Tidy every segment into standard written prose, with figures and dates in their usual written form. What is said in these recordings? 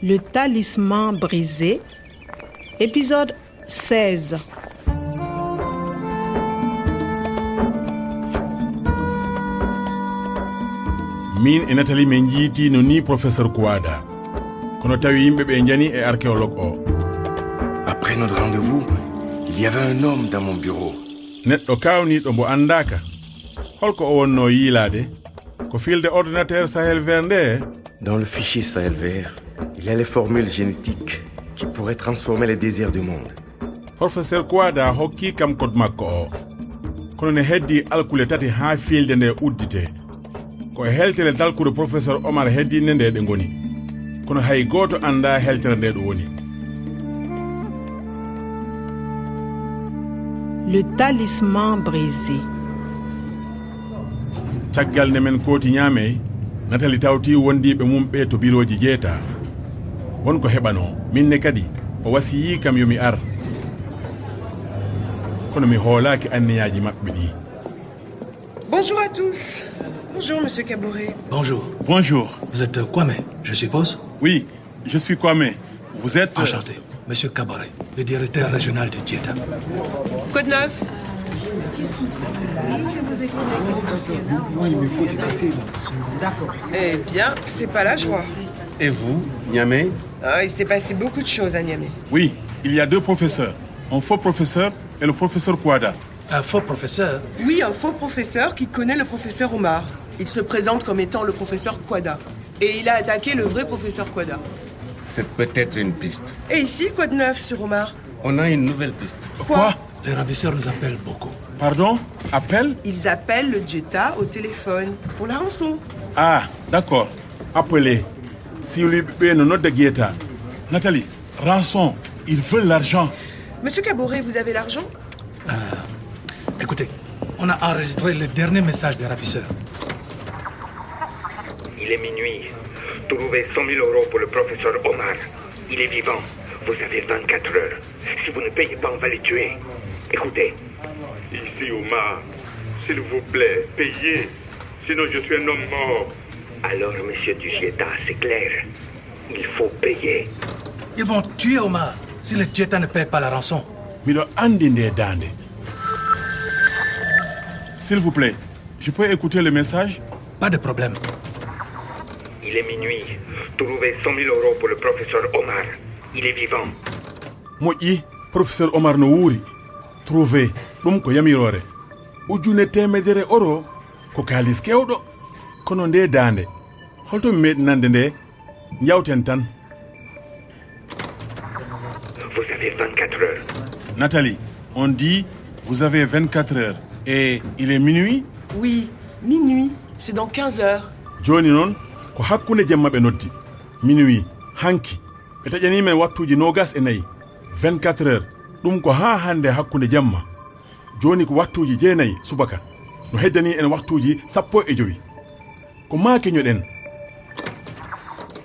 Le talisman brisé, épisode 16. Min e Nathalie men jiiti no ni professeur Kouada. Kono tawi yimbe be jani e archéologue o. Après notre rendez-vous, il y avait un homme dans mon bureau. Neddo kawni do mbo andaka. Holko o wonno yilade ko filde ordinateur Sahel vert. Dans le fichier Sahel vert, il y a les formules génétiques qui pourraient transformer les désirs du monde. Professeur Kouada hokki kam kod makko o. Kono ne heddi alkule tati ha filde nde uddite. Ko heltere dalkude professeur Omar heddi nde de ngoni. Kono hay goto anda heltere nde do woni. Le talisman brisé. Caggal ne men koti nyame Nathalie tawti wondibe mum be to biroji jeeta. Won ko hebano minne kadi o wasiyi kam yomi ar. Kono mi holaki anniyaaji mabbe di. Bonjour à tous. Bonjour, monsieur Caboret. Bonjour. Bonjour. Vous êtes Kwame, je suppose? Oui, je suis Kwame. Vous êtes... Enchanté. Monsieur Caboret, le directeur régional de Djeta. Quoi de neuf? Eh bien, c'est pas la joie. Et vous, Niamey? Il s'est passé beaucoup de choses à Niamey. Oui, il y a deux professeurs. Un faux professeur et le professeur Kouada. Un faux professeur? Oui, un faux professeur qui connaît le professeur Omar. Il se présente comme étant le professeur Kouada. Et il a attaqué le vrai professeur Kouada. C'est peut-être une piste. Et ici, quoi de neuf sur Omar? On a une nouvelle piste. Quoi? Les ravisseurs nous appellent beaucoup. Pardon? Appel? Ils appellent le Djeta au téléphone pour la rançon. Ah, d'accord. Appelez. Si vous lui payez une note de guetta. Nathalie, rançon. Ils veulent l'argent. Monsieur Caboret, vous avez l'argent? Écoutez, on a enregistré le dernier message des ravisseurs. Il est minuit. Trouvez 100 000 euros pour le professeur Omar. Il est vivant. Vous avez 24 heures. Si vous ne payez pas, on va les tuer. Écoutez. Ici, Omar. S'il vous plaît, payez. Sinon, je suis un homme mort. Alors, monsieur du Djeta, c'est clair. Il faut payer. Ils vont tuer Omar si le Djeta ne paye pas la rançon. Mido andi nde dande. S'il vous plaît, je peux écouter le message? Pas de problème. Il est minuit. Trouvez 100 000 euros pour le professeur Omar. Il est vivant. Moƴƴi, professeur Omar no wuuri. Trouvé, ɗum ko yamirore. Ujune temedere euro ko kalis kewɗo. Kono nde dande. Holto mi meeɗi nande nde? Jawten tan. Vous avez 24 heures. Nathalie, on dit vous avez 24 heures. Et il est minuit? Oui, minuit. C'est dans 15 heures. Joni non ko hakkunde jemma ɓe noddi. Minuit, hanki. Ɓe taƴani men wattuji 24. 24 heures. Ɗum ko ha hande hakkunde jamma. Joni ko wattuji 9 subaka. No heddani en wattuji 15. Ko ma keñoɗen.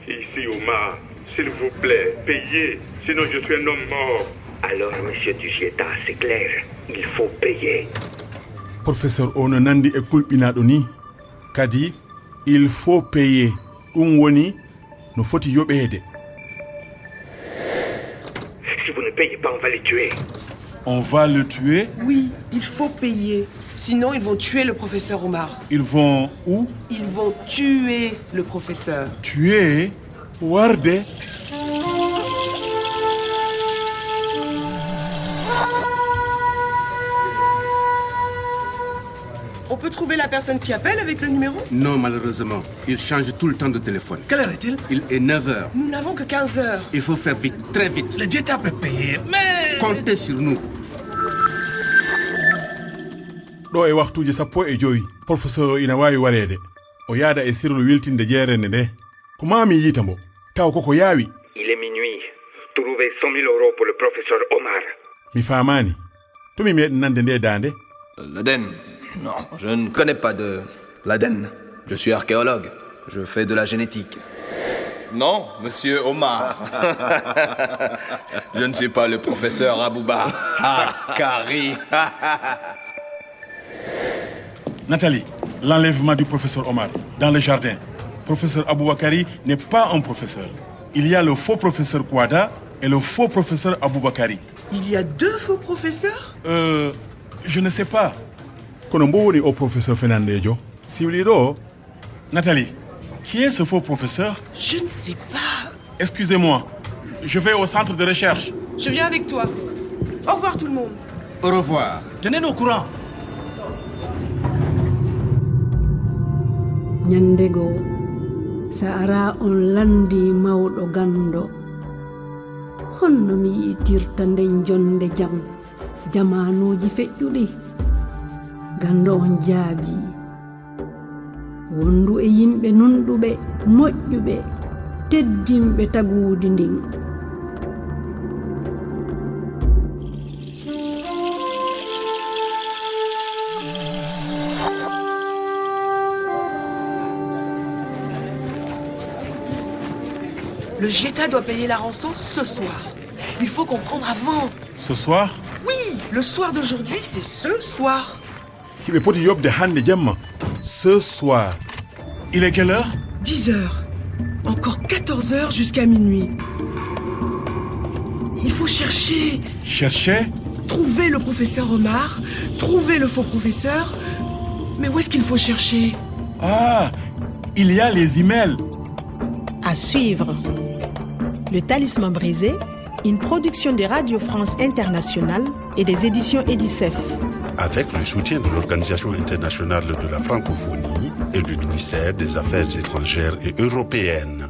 Ici, Omar. S'il vous plaît, payez. Sinon, je suis un homme mort. Alors, monsieur du Djeta, c'est clair. Il faut payer. Professeur ono nandi e kulɓinaɗo ni. Kadi, il faut payer. Ɗum woni no foti yoɓede. Si vous ne payez pas, on va les tuer. On va le tuer? Oui, il faut payer. Sinon, ils vont tuer le professeur Omar. Ils vont où? Ils vont tuer le professeur. Tuer? Warde? On peut trouver la personne qui appelle avec le numéro? Non, malheureusement. Il change tout le temps de téléphone. Quelle heure est-il? Il est 9 heures. Nous n'avons que 15 heures. Il faut faire vite, très vite. Le Djeta peut payer, mais... Comptez sur nous. Ɗo e waktuji 15 professeur o ina wawi warede o yaada e sirlu wiltinde jeerende nde ko mami yita mbo taw koko yaawi. Il est minuit. Trouvez 100 000 euros pour le professeur Omar. Mi famani to mi meeɗi nande nde dande. L'Aden? Non, je ne connais pas de l'Aden. Je suis archéologue. Je fais de la génétique. Non, monsieur Omar. Je ne suis pas le professeur Abouba. Ah, Kari. Nathalie, l'enlèvement du professeur Omar dans le jardin. Professeur Aboubakari n'est pas un professeur. Il y a le faux professeur Kouada et le faux professeur Aboubakari. Il y a 2 faux professeurs? Je ne sais pas. Kono mbowoni au professeur Fernandejo. Siwlido, Nathalie, qui est ce faux professeur? Je ne sais pas. Excusez-moi, je vais au centre de recherche. Je viens avec toi. Au revoir tout le monde. Au revoir. Tenez-nous au courant. Nyandego sa ara on landi mawɗo gando honno mi yi'irta nden jonde jam jamanuji feƴƴuɗi gando on jaabi wondu e yimɓe nunɗuɓe moƴƴuɓe teddinɓe tagudi ndin Le Jeta doit payer la rançon ce soir. Il faut comprendre avant. Ce soir? Oui, le soir d'aujourd'hui, c'est ce soir. Hiɓe poti yobde hande jamma. Ce soir. Il est quelle heure? 10 heures. Encore 14 heures jusqu'à minuit. Il faut chercher. Chercher? Trouver le professeur Omar, trouver le faux professeur. Mais où est-ce qu'il faut chercher? Ah, il y a les emails. À suivre. Le Talisman brisé, une production de Radio France Internationale et des éditions Edicef. Avec le soutien de l'Organisation internationale de la francophonie et du ministère des Affaires étrangères et européennes.